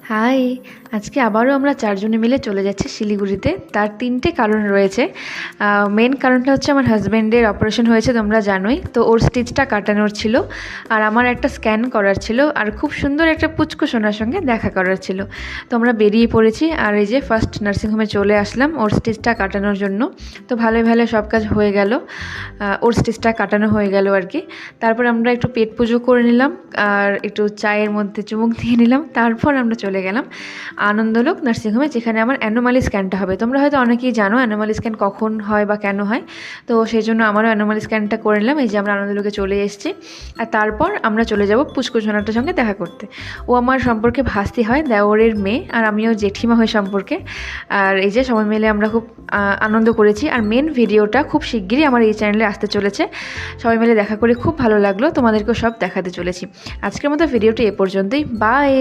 High! আজকে আবারও আমরা ৪ জনে মিলে চলে যাচ্ছি শিলিগুড়িতে। তার ৩ টে কারণ রয়েছে। মেইন কারণটা হচ্ছে আমার হাসব্যান্ডের অপারেশন হয়েছে তোমরা জানোই। তো ওর স্টিচটা কাটানোর ছিল। আর আমার একটা স্ক্যান করার ছিল। আর খুব সুন্দর একটা পুচকু সোনার সঙ্গে দেখা করার ছিল। তো আমরা বেরিয়ে পড়েছি। আর এই যে ফার্স্ট নার্সিংহোমে চলে আসলাম ওর স্টিচটা কাটানোর জন্য। তো ভালোই ভালো সব কাজ হয়ে গেল। ওর স্টিচটা কাটানো হয়ে গেল আর কি। তারপর আমরা একটু পেট পুজো করে নিলাম আর একটু চায়ের মধ্যে চুমুক দিয়ে নিলাম। তারপর আমরা চলে গেলাম আনন্দলোক নার্সিংহোমে, যেখানে আমার অ্যানোমালি স্ক্যানটা হবে। তোমরা হয়তো অনেকেই জানো অ্যানোমালি স্ক্যান কখন হয় বা কেন হয়। তো সেই জন্য আমারও অ্যানোমালি স্ক্যানটা করে নিলাম। এই যে আমরা আনন্দলোকে চলে এসেছি। আর তারপর আমরা চলে যাব পুচকু সোনাটার সঙ্গে দেখা করতে। ও আমার সম্পর্কে ভাস্তি হয়, দেওরের মেয়ে, আর আমিও জেঠিমা হই সম্পর্কে। আর এই যে সবাই মিলে আমরা খুব আনন্দ করেছি। আর মেন ভিডিওটা খুব শিগগিরই আমার এই চ্যানেলে আসতে চলেছে। সবাই মিলে দেখা করে খুব ভালো লাগলো, তোমাদেরকেও সব দেখাতে চলেছি। আজকের মতো ভিডিওটি এ পর্যন্তই। বাই।